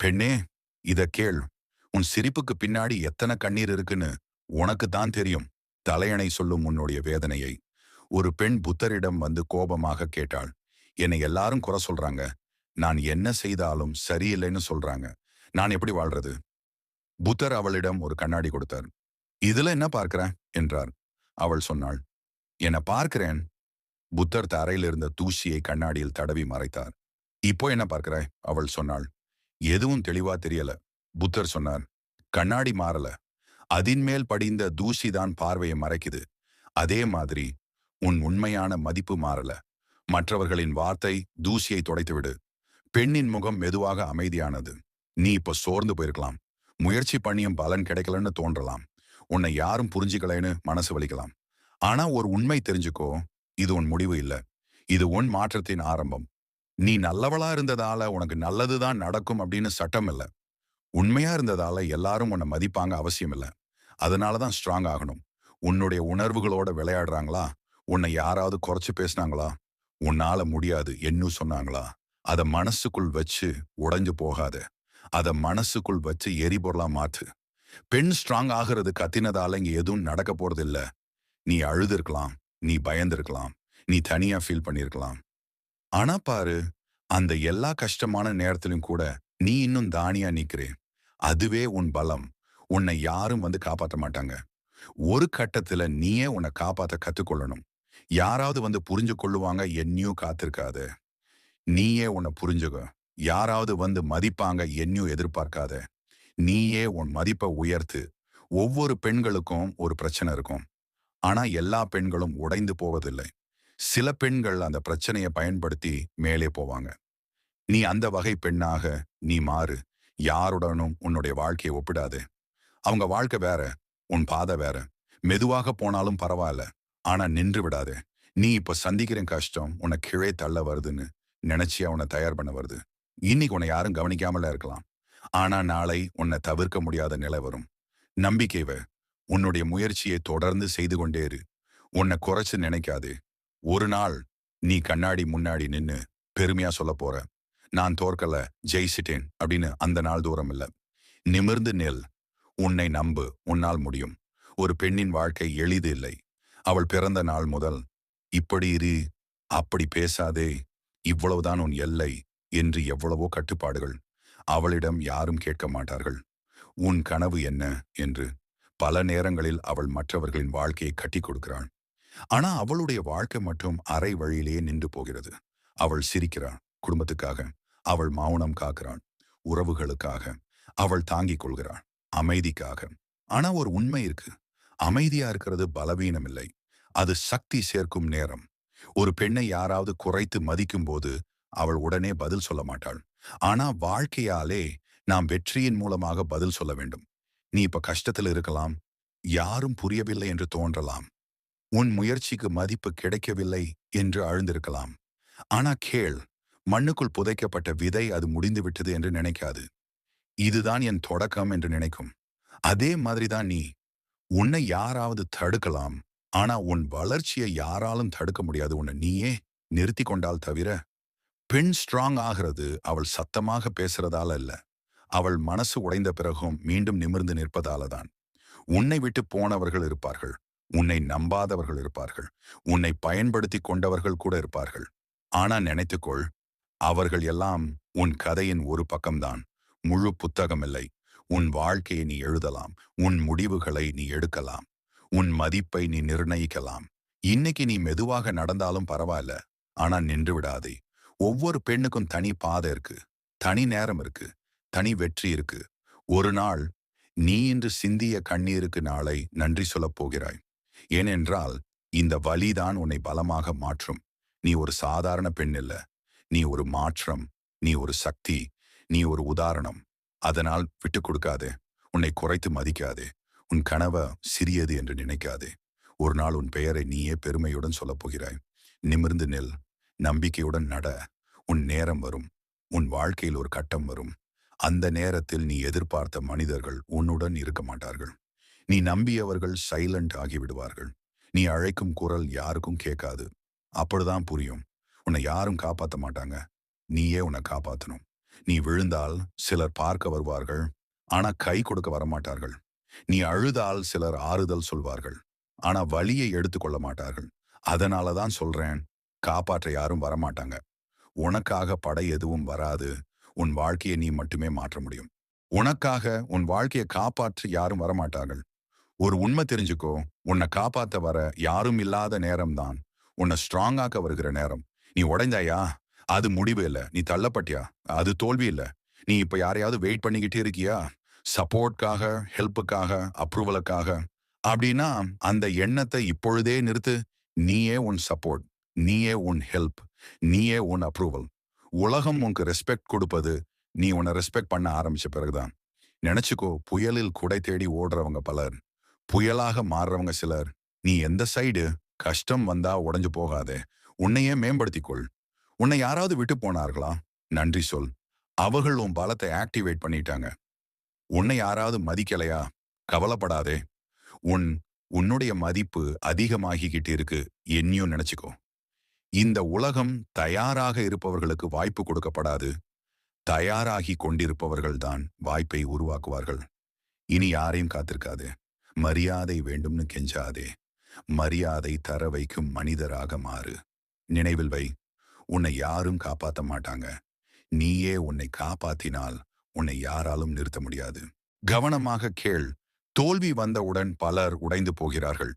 பெண்ணே, இத கேள். உன் சிரிப்புக்கு பின்னாடி எத்தனை கண்ணீர் இருக்குன்னு உனக்கு தான் தெரியும். தலையணை சொல்லும் உன்னுடைய வேதனையை. ஒரு பெண் புத்தரிடம் வந்து கோபமாக கேட்டாள். என்னை எல்லாரும் குறை சொல்றாங்க. நான் என்ன செய்தாலும் சரியில்லைன்னு சொல்றாங்க. நான் எப்படி வாழ்றது? புத்தர் அவளிடம் ஒரு கண்ணாடி கொடுத்தார். இதுல என்ன பார்க்கிற என்றார். அவள் சொன்னாள், என்ன பார்க்கிறேன். புத்தர் தரையில் இருந்த தூசியை கண்ணாடியில் தடவி மறைத்தார். இப்போ என்ன பார்க்கிறாய்? அவள் சொன்னாள். எதுவும் தெளிவா தெரியல. புத்தர் சொன்னார், கண்ணாடி மாறல. அதின் மேல் படிந்த தூசிதான் பார்வையை மறைக்குது. அதே மாதிரி உன் உண்மையான மதிப்பு மாறல. மற்றவர்களின் வார்த்தை தூசியை துடைத்துவிடு. பெண்ணின் முகம் மெதுவாக அமைதியானது. நீ இப்ப சோர்ந்து போயிருக்கலாம். முயற்சி பண்ணியும் பலன் கிடைக்கலன்னு தோன்றலாம். உன்னை யாரும் புரிஞ்சுக்கலைன்னு மனசு வலிக்கலாம். ஆனா ஒரு உண்மை தெரிஞ்சுக்கோ, இது உன் முடிவு இல்ல. இது உன் மாற்றத்தின் ஆரம்பம். நீ நல்லவளா இருந்ததால உனக்கு நல்லதுதான் நடக்கும் அப்படின்னு சட்டம் இல்ல. உண்மையா இருந்ததால எல்லாரும் உன்னை மதிப்பாங்க அவசியம் இல்ல. அதனாலதான் ஸ்ட்ராங் ஆகணும். உன்னுடைய உணர்வுகளோட விளையாடுறாங்களா? உன்னை யாராவது குறைச்சு பேசினாங்களா? உன்னால முடியாது என்னும் சொன்னாங்களா? அத மனசுக்குள் வச்சு உடைஞ்சு போகாத. அத மனசுக்குள் வச்சு எரிபொருளா மாத்து. பெண் ஸ்ட்ராங் ஆகிறது கத்தினதால இங்க எதுவும் நடக்க போறது இல்ல. நீ அழுதுருக்கலாம், நீ பயந்திருக்கலாம், நீ தனியா ஃபீல் பண்ணிருக்கலாம். ஆனா பாரு, அந்த எல்லா கஷ்டமான நேரத்திலும் கூட நீ இன்னும் தானியா நிக்கிறே. அதுவே உன் பலம். உன்னை யாரும் வந்து காப்பாத்த மாட்டாங்க. ஒரு கட்டத்துல நீயே உன்னை காப்பாத்த கத்துக்கொள்ளணும். யாராவது வந்து புரிஞ்சு கொள்ளுவாங்க என்னையும் காத்திருக்காத. நீயே உன்னை புரிஞ்சுக்க. யாராவது வந்து மதிப்பாங்க என்னையும் எதிர்பார்க்காத. நீயே உன் மதிப்பை உயர்த்து. ஒவ்வொரு பெண்களுக்கும் ஒரு பிரச்சனை இருக்கும். ஆனா எல்லா பெண்களும் உடைந்து போவதில்லை. சில பெண்கள் அந்த பிரச்சனையை பயன்படுத்தி மேலே போவாங்க. நீ அந்த வகை பெண்ணாக நீ மாறு. யாருடனும் உன்னுடைய வாழ்க்கையை ஒப்பிடாதே. அவங்க வாழ்க்கை வேற, உன் பாதை வேற. மெதுவாக போனாலும் பரவாயில்ல. ஆனா நின்று விடாதே. நீ இப்ப சந்திக்கிற கஷ்டம் உன்னை கீழே தள்ள வருதுன்னு நினைச்சியா உன்னை தயார் பண்ண வருது. இன்னைக்கு உன்னை யாரும் கவனிக்காமல இருக்கலாம். ஆனா நாளை உன்னை தவிர்க்க முடியாத நிலை வரும். நம்பிக்கை வை. உன்னுடைய முயற்சியை தொடர்ந்து செய்து கொண்டே இரு. உன்னை குறைச்சு நினைக்காதே. ஒரு நாள் நீ கண்ணாடி முன்னாடி நின்னு பெருமையா சொல்ல போற, நான் தோற்கல, ஜெயிச்சிட்டேன் அப்படின்னு. அந்த நாள் தூரம் இல்ல. நிமிர்ந்து நெல். உன்னை நம்பு, உன்னால் முடியும். ஒரு பெண்ணின் வாழ்க்கை எளிது இல்லை. அவள் பிறந்த நாள் முதல் இப்படி இரு, அப்படி பேசாதே, இவ்வளவுதான் உன் எல்லை என்று எவ்வளவோ கட்டுப்பாடுகள். அவளிடம் யாரும் கேட்க மாட்டார்கள். உன் கனவு என்ன என்று. பல நேரங்களில் அவள் மற்றவர்களின் வாழ்க்கையை கட்டி கொடுக்கிறாள். ஆனா அவளுடைய வாழ்க்கை மட்டும் அரை வழியிலேயே நின்று போகிறது. அவள் சிரிக்கிறாள் குடும்பத்துக்காக. அவள் மௌனம் காக்கிறாள் உறவுகளுக்காக. அவள் தாங்கிக் கொள்கிறாள் அமைதிக்காக. ஆனா ஒரு உண்மை இருக்கு. அமைதியா இருக்கிறது பலவீனம் இல்லை. அது சக்தி சேர்க்கும் நேரம். ஒரு பெண்ணை யாராவது குறைத்து மதிக்கும் போது அவள் உடனே பதில் சொல்ல மாட்டாள். ஆனா வாழ்க்கையாலே நாம் வெற்றியின் மூலமாக பதில் சொல்ல வேண்டும். நீ இப்ப கஷ்டத்தில் இருக்கலாம். யாரும் புரியவில்லை என்று தோன்றலாம். உன் முயற்சிக்கு மதிப்பு கிடைக்கவில்லை என்று அழுந்திருக்கலாம். ஆனா கேள், மண்ணுக்குள் புதைக்கப்பட்ட விதை அது முடிந்து விட்டது என்று நினைக்காது. இதுதான் என் தொடக்கம் என்று நினைக்கும். அதே மாதிரிதான் நீ. உன்னை யாராவது தடுக்கலாம். ஆனா உன் வளர்ச்சியை யாராலும் தடுக்க முடியாது. உன்னை நீயே நிறுத்தி கொண்டால் தவிர. பெண் ஸ்ட்ராங் ஆகிறது அவள் சத்தமாக பேசுறதால இல்ல. அவள் மனசு உடைந்த பிறகும் மீண்டும் நிமிர்ந்து நிற்பதால தான். உன்னை விட்டு போனவர்கள் இருப்பார்கள். உன்னை நம்பாதவர்கள் இருப்பார்கள். உன்னை பயன்படுத்தி கொண்டவர்கள் கூட இருப்பார்கள். ஆனா நினைத்துக்கொள், அவர்கள் எல்லாம் உன் கதையின் ஒரு பக்கம்தான். முழு புத்தகம் இல்லை. உன் வாழ்க்கையை நீ எழுதலாம். உன் முடிவுகளை நீ எடுக்கலாம். உன் மதிப்பை நீ நிர்ணயிக்கலாம். இன்னைக்கு நீ மெதுவாக நடந்தாலும் பரவாயில்ல. ஆனா நின்று விடாதே. ஒவ்வொரு பெண்ணுக்கும் தனி பாதை இருக்கு. தனி நேரம் இருக்கு. தனி வெற்றி இருக்கு. ஒரு நாள் நீ இன்று சிந்திய கண்ணீருக்கு நாளை நன்றி சொல்லப் போகிறாய். ஏனென்றால் இந்த வலிதான் உன்னை பலமாக மாற்றும். நீ ஒரு சாதாரண பெண் இல்ல. நீ ஒரு மாற்றம். நீ ஒரு சக்தி. நீ ஒரு உதாரணம். அதனால் விட்டு கொடுக்காதே. உன்னை குறைத்து மதிக்காதே. உன் கனவை சிறியது என்று நினைக்காதே. ஒரு நாள் உன் பெயரை நீயே பெருமையுடன் சொல்லப் போகிறாய். நிமிர்ந்து நெல். நம்பிக்கையுடன் நட. உன் நேரம் வரும். உன் வாழ்க்கையில் ஒரு கட்டம் வரும். அந்த நேரத்தில் நீ எதிர்பார்த்த மனிதர்கள் உன்னுடன் இருக்க மாட்டார்கள். நீ நம்பியவர்கள் சைலண்ட் ஆகிவிடுவார்கள். நீ அழைக்கும் குரல் யாருக்கும் கேட்காது. அப்படிதான் புரியும். உன்னை யாரும் காப்பாத்த மாட்டாங்க. நீயே உன்னை காப்பாத்தணும். நீ விழுந்தால் சிலர் பார்க்க வருவார்கள், ஆனா கை கொடுக்க வரமாட்டார்கள். நீ அழுதால் சிலர் ஆறுதல் சொல்வார்கள், ஆனா வலியை எடுத்துக்கொள்ள மாட்டார்கள். அதனால தான் சொல்றேன், காப்பாற்ற யாரும் வரமாட்டாங்க. உனக்காக படை எதுவும் வராது. உன் வாழ்க்கையை நீ மட்டுமே மாற்ற முடியும். உனக்காக உன் வாழ்க்கையை காப்பாற்ற யாரும் வரமாட்டார்கள். ஒரு உண்மை தெரிஞ்சுக்கோ, உன்னை காப்பாத்த வர யாரும் இல்லாத நேரம்தான் உன்னை ஸ்ட்ராங்காக்க வருகிற நேரம். நீ உடைந்தாயா? அது முடிவு இல்ல. நீ தள்ளப்பட்டியா? அது தோல்வி இல்ல. நீ இப்ப யாரையாவது வெயிட் பண்ணிக்கிட்டே இருக்கியா? சப்போர்ட்காக, ஹெல்ப்புக்காக, அப்ரூவலுக்காக. அப்படின்னா அந்த எண்ணத்தை இப்பொழுதே நிறுத்து. நீயே உன் சப்போர்ட், நீயே உன் ஹெல்ப், நீயே உன் அப்ரூவல். உலகம் உனக்கு ரெஸ்பெக்ட் கொடுப்பது நீ உன்னை ரெஸ்பெக்ட் பண்ண ஆரம்பிச்ச பிறகுதான். நினைச்சுக்கோ, புயலில் குடை தேடி ஓடுறவங்க பலர், புயலாக மாறுறவங்க சிலர். நீ எந்த சைடு? கஷ்டம் வந்தா உடைஞ்சு போகாதே. உன்னையே மேம்படுத்திக்கொள். உன்னை யாராவது விட்டு போனார்களா? நன்றி சொல். அவர்கள் உன் பலத்தை ஆக்டிவேட் பண்ணிட்டாங்க. உன்னை யாராவது மதிக்கலையா? கவலைப்படாதே. உன் உன்னுடைய மதிப்பு அதிகமாகிக்கிட்டு இருக்கு. என்னையும் நினைச்சுக்கோ. இந்த உலகம் தயாராக இருப்பவர்களுக்கு வாய்ப்பு கொடுக்கப்படாது. தயாராகி கொண்டிருப்பவர்கள்தான் வாய்ப்பை உருவாக்குவார்கள். இனி யாரையும் காத்திருக்காதே. மரியாதை வேண்டும்னு கெஞ்சாதே. மரியாதை தர வைக்கும் மனிதராக மாறு. நினைவில் வை, உன்னை யாரும் காப்பாத்த மாட்டாங்க. நீயே உன்னை காப்பாத்தினால் உன்னை யாராலும் நிறுத்த முடியாது. கவனமாக கேள். தோல்வி வந்தவுடன் பலர் உடைந்து போகிறார்கள்.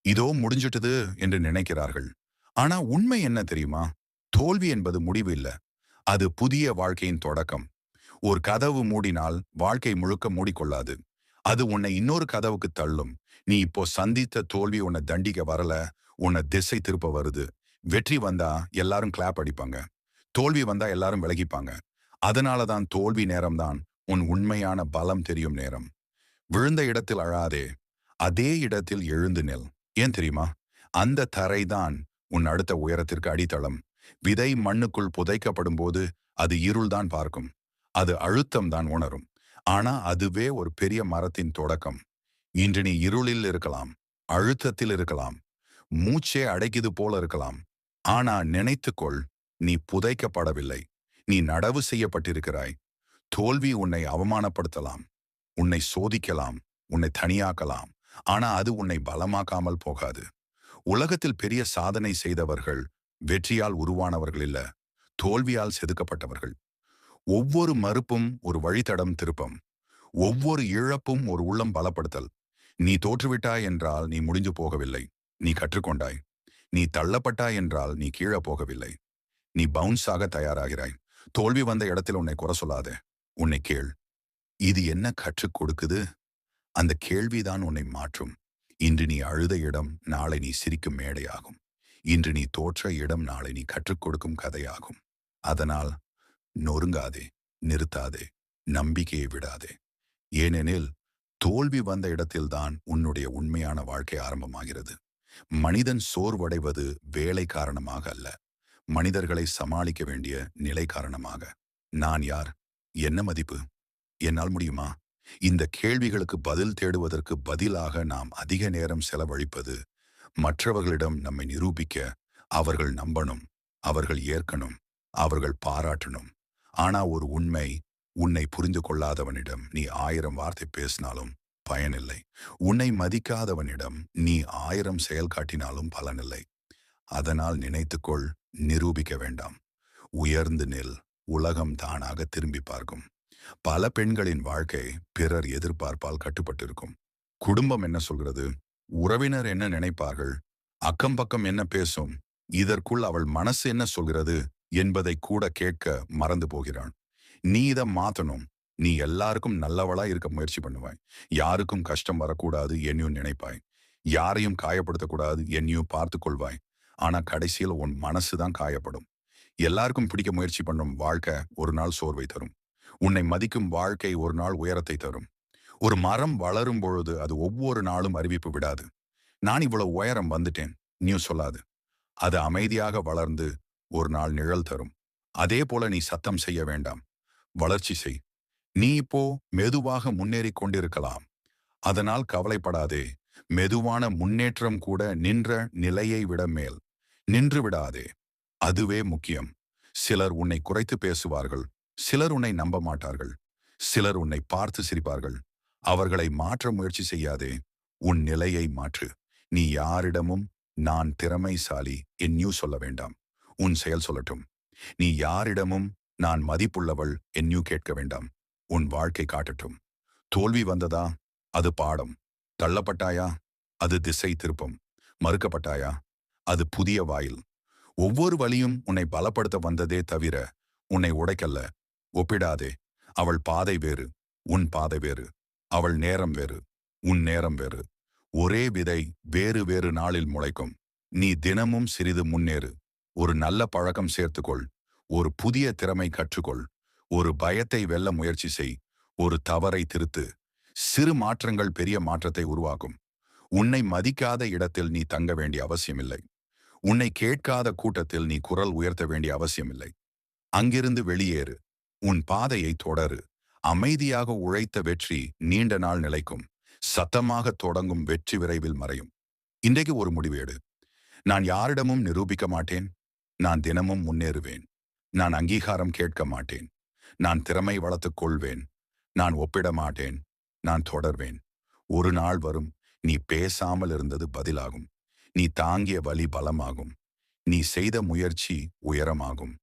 இதோ முடிஞ்சிட்டது என்று நினைக்கிறார்கள். ஆனா உண்மை என்ன தெரியுமா? தோல்வி என்பது முடிவு இல்ல. அது புதிய வாழ்க்கையின் தொடக்கம். ஒரு கதவு மூடினால் வாழ்க்கை முழுக்க மூடிக்கொள்ளாது. அது உன்னை இன்னொரு கதவுக்கு தள்ளும். நீ இப்போ சந்தித்த தோல்வி உன்னை தண்டிக்க வரல, உன்னை திசை திருப்ப வருது. வெற்றி வந்தா எல்லாரும் கிளாப் அடிப்பாங்க. தோல்வி வந்தா எல்லாரும் விலகிப்பாங்க. அதனாலதான் தோல்வி நேரம்தான் உன் உண்மையான பலம் தெரியும் நேரம். விழுந்த இடத்தில் அழாதே. அதே இடத்தில் எழுந்து நெல். ஏன் தெரியுமா? அந்த தரைதான் உன் அடுத்த உயரத்திற்கு அடித்தளம். விதை மண்ணுக்குள் புதைக்கப்படும் போது அது இருள்தான் பார்க்கும். அது அழுத்தம் தான் உணரும். ஆனா அதுவே ஒரு பெரிய மரத்தின் தொடக்கம். இன்று நீ இருளில் இருக்கலாம், அழுத்தத்தில் இருக்கலாம், மூச்சே அடைக்குது போல இருக்கலாம். ஆனா நினைத்துக்கொள், நீ புதைக்கப்படவில்லை. நீ நடவு செய்யப்பட்டிருக்கிறாய். தோல்வி உன்னை அவமானப்படுத்தலாம், உன்னை சோதிக்கலாம், உன்னை தனியாக்கலாம். ஆனா அது உன்னை பலமாக்காமல் போகாது. உலகத்தில் பெரிய சாதனை செய்தவர்கள் வெற்றியால் உருவானவர்கள் இல்ல, தோல்வியால் செதுக்கப்பட்டவர்கள். ஒவ்வொரு மறுப்பும் ஒரு வழித்தடம் திருப்பம். ஒவ்வொரு இழப்பும் ஒரு உள்ளம் பலப்படுத்தல். நீ தோற்றுவிட்டாய் என்றால் நீ முடிஞ்சு போகவில்லை. நீ கற்றுக்கொண்டாய். நீ தள்ளப்பட்டாய் என்றால் நீ கீழே போகவில்லை. நீ பவுன்ஸ் ஆக தயாராகிறாய். தோல்வி வந்த இடத்தில் உன்னை குறை சொல்லாதே. உன்னை கேள், இது என்ன கற்றுக் கொடுக்குது? அந்த கேள்விதான் உன்னை மாற்றும். இன்று நீ அழுத இடம் நாளை நீ சிரிக்கும் மேடையாகும். இன்று நீ தோற்ற இடம் நாளை நீ கற்றுக் கொடுக்கும் கதையாகும். அதனால் நொறுங்காதே, நிறுத்தாதே, நம்பிக்கையை விடாதே. ஏனெனில் தோல்வி வந்த இடத்தில்தான் உன்னுடைய உண்மையான வாழ்க்கை ஆரம்பமாகிறது. மனிதன் சோர்வடைவது வேலை காரணமாக அல்ல, மனிதர்களை சமாளிக்க வேண்டிய நிலை காரணமாக. நான் யார்? என்ன மதிப்பு? என்னால் முடியுமா? இந்த கேள்விகளுக்கு பதில் தேடுவதற்கு பதிலாக நாம் அதிக நேரம் செலவழிப்பது மற்றவர்களிடம் நம்மை நிரூபிக்க. அவர்கள் நம்பணும், அவர்கள் ஏற்கணும், அவர்கள் பாராட்டணும். ஆனா ஒரு உண்மை, உன்னை புரிந்து கொள்ளாதவனிடம் நீ 1000 வார்த்தை பேசினாலும் பயனில்லை. உன்னை மதிக்காதவனிடம் நீ 1000 செயல் காட்டினாலும் பலனில்லை. அதனால் நினைத்துக்கொள், நிரூபிக்க வேண்டாம். உயர்ந்து நில். உலகம் தானாக திரும்பி பார்க்கும். பல பெண்களின் வாழ்க்கை பிறர் எதிர்பார்ப்பால் கட்டுப்பட்டிருக்கும். குடும்பம் என்ன சொல்கிறது? உறவினர் என்ன நினைப்பார்கள்? அக்கம் பக்கம் என்ன பேசும்? இதற்குள் அவள் மனசு என்ன சொல்கிறது என்பதை கூட கேட்க மறந்து போகிறான். நீ இதை மாத்தணும். நீ எல்லாருக்கும் நல்லவளா இருக்க முயற்சி பண்ணுவாய். யாருக்கும் கஷ்டம் வரக்கூடாது என்னையும் நினைப்பாய். யாரையும் காயப்படுத்தக்கூடாது என்னையும் பார்த்து கொள்வாய். ஆனா கடைசியில் உன் மனசுதான் காயப்படும். எல்லாருக்கும் பிடிக்க முயற்சி பண்ணும் வாழ்க்கை ஒரு நாள் சோர்வை தரும். உன்னை மதிக்கும் வாழ்க்கை ஒரு நாள் உயரத்தை தரும். ஒரு மரம் வளரும் பொழுது அது ஒவ்வொரு நாளும் அறிவிப்பு விடாது. நான் இவ்வளவு உயரம் வந்துட்டேன் நீயும் சொல்லாது. அது அமைதியாக வளர்ந்து ஒரு நாள் நிழல் தரும். அதே போல நீ சத்தம் செய்ய வேண்டாம், வளர்ச்சி செய். நீ இப்போ மெதுவாக முன்னேறிக் கொண்டிருக்கலாம். அதனால் கவலைப்படாதே. மெதுவான முன்னேற்றம் கூட நின்ற நிலையை விட மேல். நின்று விடாதே. அதுவே முக்கியம். சிலர் உன்னை குறைத்து பேசுவார்கள். சிலர் உன்னை நம்ப மாட்டார்கள். சிலர் உன்னை பார்த்து சிரிப்பார்கள். அவர்களை மாற்ற முயற்சி செய்யாதே. உன் நிலையை மாற்று. நீ யாரிடமும் நான் திறமைசாலி என்னியூ சொல்ல வேண்டாம். உன் செயல் சொல்லட்டும். நீ யாரிடமும் நான் மதிப்புள்ளவள் என்னியூ கேட்க வேண்டாம். உன் வாழ்க்கை காட்டட்டும். தோல்வி வந்ததா? அது பாடம். தள்ளப்பட்டாயா? அது திசை திருப்பம். மறுக்கப்பட்டாயா? அது புதிய வாயில். ஒவ்வொரு வழியும் உன்னை பலப்படுத்த வந்ததே தவிர உன்னை உடைக்கல்ல. ஒப்பிடாதே. அவள் பாதை வேறு, உன் பாதை வேறு. அவள் நேரம் வேறு, உன் நேரம் வேறு. ஒரே விதை வேறு வேறு நாளில் முளைக்கும். நீ தினமும் சிறிது முன்னேறு. ஒரு நல்ல பழக்கம் சேர்த்துக்கொள். ஒரு புதிய திறமை கற்றுக்கொள். ஒரு பயத்தை வெல்ல முயற்சி செய். ஒரு தவறை திருத்து. சிறு மாற்றங்கள் பெரிய மாற்றத்தை உருவாக்கும். உன்னை மதிக்காத இடத்தில் நீ தங்க வேண்டிய அவசியமில்லை. உன்னை கேட்காத கூட்டத்தில் நீ குரல் உயர்த்த வேண்டிய அவசியமில்லை. அங்கிருந்து வெளியேறு. உன் பாதையை தொடரு. அமைதியாக உழைத்த வெற்றி நீண்ட நாள் நிலைக்கும். சத்தமாக தொடங்கும் வெற்றி விரைவில் மறையும். இன்றைக்கு ஒரு முடிவு எடு. நான் யாரிடமும் நிரூபிக்க மாட்டேன். நான் தினமும் முன்னேறுவேன். நான் அங்கீகாரம் கேட்க மாட்டேன். நான் திறமை வளர்த்துக் கொள்வேன். நான் ஒப்பிட மாட்டேன். நான் தொடர்வேன். ஒரு நாள் வரும். நீ பேசாமல் இருந்தது பதிலாகும். நீ தாங்கிய வலி பலமாகும். நீ செய்த முயற்சி உயரமாகும்.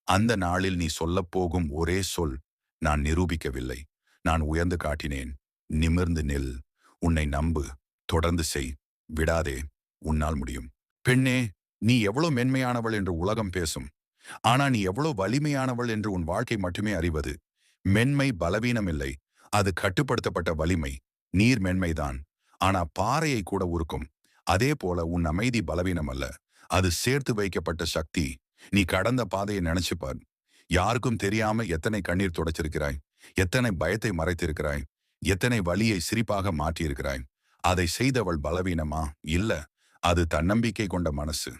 அந்த நாளில் நீ சொல்லப்போகும் ஒரே சொல், நான் நிரூபிக்கவில்லை, நான் உயர்ந்து காட்டினேன். நிமிர்ந்து நில். உன்னை நம்பு. தொடர்ந்து செய். விடாதே. உன்னால் முடியும். பெண்ணே, நீ எவ்வளவு மென்மையானவள் என்று உலகம் பேசும். ஆனா நீ எவ்வளவு வலிமையானவள் என்று உன் வாழ்க்கை மட்டுமே அறிவது. மென்மை பலவீனம் இல்லை. அது கட்டுப்படுத்தப்பட்ட வலிமை. நீர் மென்மைதான். ஆனா பாறையை கூட உருக்கும். அதே போல உன் அமைதி பலவீனம் அல்ல. அது சேர்த்து வைக்கப்பட்ட சக்தி. நீ கடந்த பாதையை நினைச்சுப்பார். யாருக்கும் தெரியாம எத்தனை கண்ணீர் துடைச்சிருக்கிறாய். எத்தனை பயத்தை மறைத்திருக்கிறாய். எத்தனை வலியை சிரிப்பாக மாற்றியிருக்கிறாய். அதை செய்தவள் பலவீனமா? இல்ல. அது தன்னம்பிக்கை கொண்ட மனசு.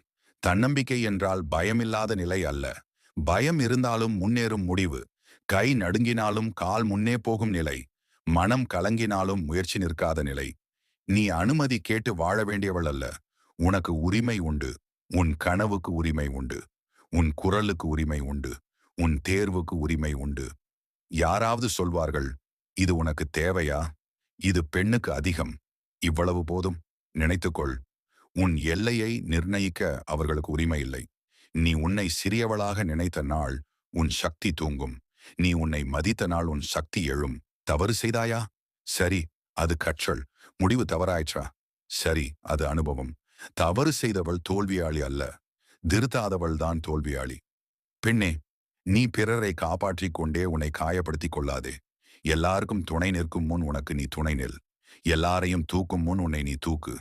தன்னம்பிக்கை என்றால் பயமில்லாத நிலை அல்ல. பயம் இருந்தாலும் முன்னேறும் முடிவு. கை நடுங்கினாலும் கால் முன்னே போகும் நிலை. மனம் கலங்கினாலும் முயற்சி நிற்காத நிலை. நீ அனுமதி கேட்டு வாழ வேண்டியவள் அல்ல. உனக்கு உரிமை உண்டு. உன் கனவுக்கு உரிமை உண்டு. உன் குரலுக்கு உரிமை உண்டு. உன் தேர்வுக்கு உரிமை உண்டு. யாராவது சொல்வார்கள், இது உனக்கு தேவையா? இது பெண்ணுக்கு அதிகம். இவ்வளவு போதும். நினைத்துக்கொள். உன் எல்லையை நிர்ணயிக்க அவர்களுக்கு உரிமை இல்லை. நீ உன்னை சிறியவளாக நினைத்த நாள் உன் சக்தி தூங்கும். நீ உன்னை மதித்த நாள் உன் சக்தி எழும். தவறு செய்தாயா? சரி, அது கற்றல். முடிவு தவறாயிற்றா? சரி, அது அனுபவம். தவறு செய்தவள் தோல்வியாளி அல்ல. திருத்தாதவள் தான் தோல்வியாளி. பெண்ணே, நீ பிறரை காப்பாற்றிக் கொண்டே உன்னை காயப்படுத்திக் கொள்ளாதே. எல்லாருக்கும் துணை நிற்கும் முன் உனக்கு நீ துணை நில். எல்லாரையும் தூக்கும் முன் உன்னை நீ தூக்கு.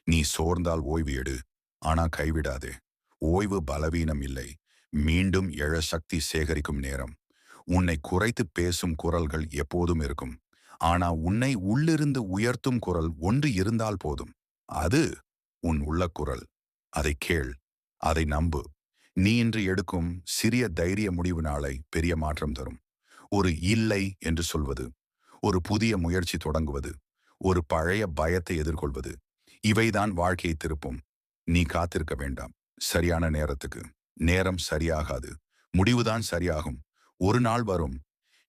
நீ சோர்ந்தால் ஓய்வு எடு. ஆனா கைவிடாதே. ஓய்வு பலவீனம் இல்லை. மீண்டும் எழ சக்தி சேகரிக்கும் நேரம். உன்னை குறைத்து பேசும் குரல்கள் எப்போதும் இருக்கும். ஆனா உன்னை உள்ளிருந்து உயர்த்தும் குரல் ஒன்று இருந்தால் போதும். அது உன் உள்ள குரல். அதை கேள். அதை நம்பு. நீ இன்று எடுக்கும் சிறிய தைரிய முடிவு நாளை பெரிய மாற்றம் தரும். ஒரு இல்லை என்று சொல்வது, ஒரு புதிய முயற்சி தொடங்குவது, ஒரு பழைய பயத்தை எதிர்கொள்வது, இவைதான் வாழ்க்கையை திருப்பும். நீ காத்திருக்க வேண்டாம். சரியான நேரத்துக்கு. நேரம் சரியாகாது. முடிவுதான் சரியாகும். ஒரு நாள் வரும்.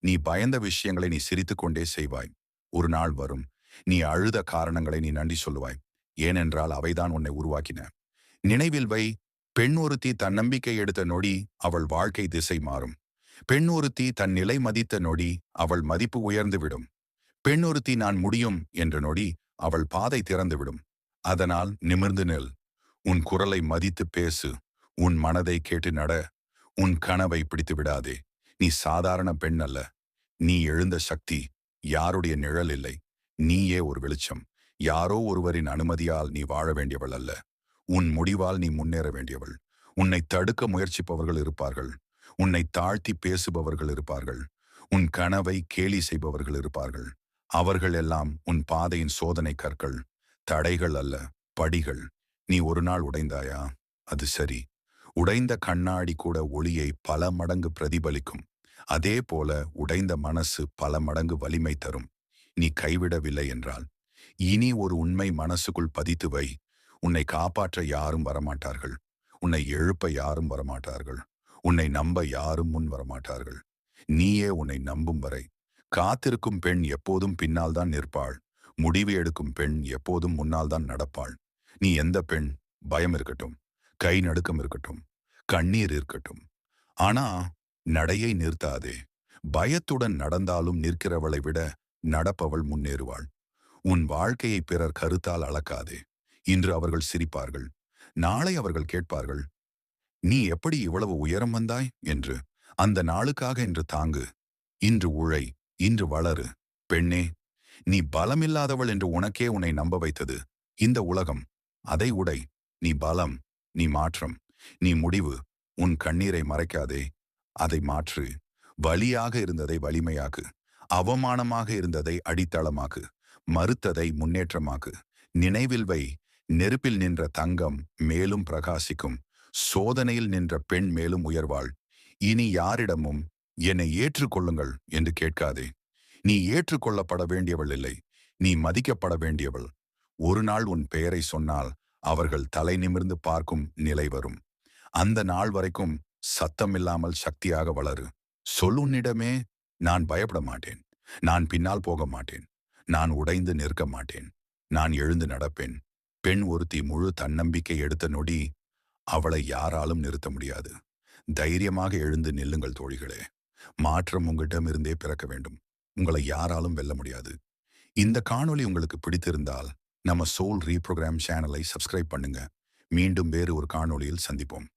நீ பயந்த விஷயங்களை நீ சிரித்துக்கொண்டே செய்வாய். ஒரு நாள் வரும். நீ அழுத காரணங்களை நீ நன்றி சொல்லுவாய். ஏனென்றால் அவைதான் உன்னை உருவாக்கின. நினைவில் வை. பெண் ஒருத்தி தன்னம்பிக்கை எடுத்த நொடி அவள் வாழ்க்கை திசை மாறும். பெண் ஒருத்தி தன் நிலை மதித்த நொடி அவள் மதிப்பு உயர்ந்துவிடும். பெண் ஒருத்தி நான் முடியும் என்ற நொடி அவள் பாதை திறந்துவிடும். அதனால் நிமிர்ந்து நில். உன் குரலை மதித்து பேசு. உன் மனதை கேட்டு நட. உன் கனவை பிடித்து விடாதே. நீ சாதாரண பெண் அல்ல. நீ எழுந்த சக்தி. யாருடைய நிழல் இல்லை. நீயே ஒரு வெளிச்சம். யாரோ ஒருவரின் அனுமதியால் நீ வாழ வேண்டியவள் அல்ல. உன் முடிவால் நீ முன்னேற வேண்டியவள். உன்னை தடுக்க முயற்சிப்பவர்கள் இருப்பார்கள். உன்னை தாழ்த்தி பேசுபவர்கள் இருப்பார்கள். உன் கனவை கேலி செய்பவர்கள் இருப்பார்கள். அவர்கள் எல்லாம் உன் பாதையின் சோதனை கற்கள். தடைகள் அல்ல, படிகள். நீ ஒரு நாள் உடைந்தாயா? அது சரி. உடைந்த கண்ணாடி கூட ஒளியை பல மடங்கு பிரதிபலிக்கும். அதே போல உடைந்த மனசு பல மடங்கு வலிமை தரும். நீ கைவிடவில்லை என்றால் இனி ஒரு உண்மை மனசுக்குள் பதித்து வை. உன்னை காப்பாற்ற யாரும் வரமாட்டார்கள். உன்னை எழுப்ப யாரும் வரமாட்டார்கள். உன்னை நம்ப யாரும் முன் வரமாட்டார்கள். நீயே உன்னை நம்பும் வரை. காத்திருக்கும் பெண் எப்போதும் பின்னால் தான் நிற்பாள். முடிவு எடுக்கும் பெண் எப்போதும் முன்னால் தான் நடப்பாள். நீ எந்த பெண்? பயம் இருக்கட்டும், கை நடுக்கம் இருக்கட்டும், கண்ணீர் இருக்கட்டும். ஆனா நடையை நிறுத்தாதே. பயத்துடன் நடந்தாலும் நிற்கிறவளை விட நடப்பவள் முன்னேறுவாள். உன் வாழ்க்கையை பிறர் கருத்தால் அளக்காதே. இன்று அவர்கள் சிரிப்பார்கள், நாளை அவர்கள் கேட்பார்கள், நீ எப்படி இவ்வளவு உயரம் வந்தாய் என்று. அந்த நாளுக்காக இன்று தாங்கு, இன்று உழை, இன்று வளரு. பெண்ணே, நீ பலமில்லாதவள் என்று உனக்கே உன்னை நம்ப வைத்தது இந்த உலகம். அதை உடை. நீ பலம், நீ மாற்றம், நீ முடிவு. உன் கண்ணீரை மறைக்காதே, அதை மாற்று. வலியாக இருந்ததை வலிமையாக்கு, அவமானமாக இருந்ததை அடித்தளமாக்கு, மறுத்ததை முன்னேற்றமாக்கு. நினைவில் வை, நெருப்பில் நின்ற தங்கம் மேலும் பிரகாசிக்கும், சோதனையில் நின்ற பெண் மேலும் உயர்வாள். இனி யாரிடமும் என்னை ஏற்றுக்கொள்ளுங்கள் என்று கேட்காதே. நீ ஏற்றுக்கொள்ளப்பட வேண்டியவள் இல்லை, நீ மதிக்கப்பட வேண்டியவள். ஒரு நாள் உன் பெயரை சொன்னால் அவர்கள் தலை நிமிர்ந்து பார்க்கும் நிலை வரும். அந்த நாள் வரைக்கும் சத்தமில்லாமல் சக்தியாக வளரு. உன்னிடமே, நான் பயப்பட மாட்டேன், நான் பின்னால் போக மாட்டேன், நான் உடைந்து நிற்க மாட்டேன், நான் எழுந்து நடப்பேன். பெண் ஒருத்தி முழு தன்னம்பிக்கை எடுத்த நொடி அவளை யாராலும் நிறுத்த முடியாது. தைரியமாக எழுந்து நில்லுங்கள் தோழிகளே. மாற்றம் உங்களிடமிருந்தே பிறக்க வேண்டும். உங்களை யாராலும் வெல்ல முடியாது. இந்த காணொளி உங்களுக்கு பிடித்திருந்தால் நம்ம சோல் ரீப்ரோகிராம் சேனலை சப்ஸ்கிரைப் பண்ணுங்க. மீண்டும் வேறு ஒரு காணொளியில் சந்திப்போம்.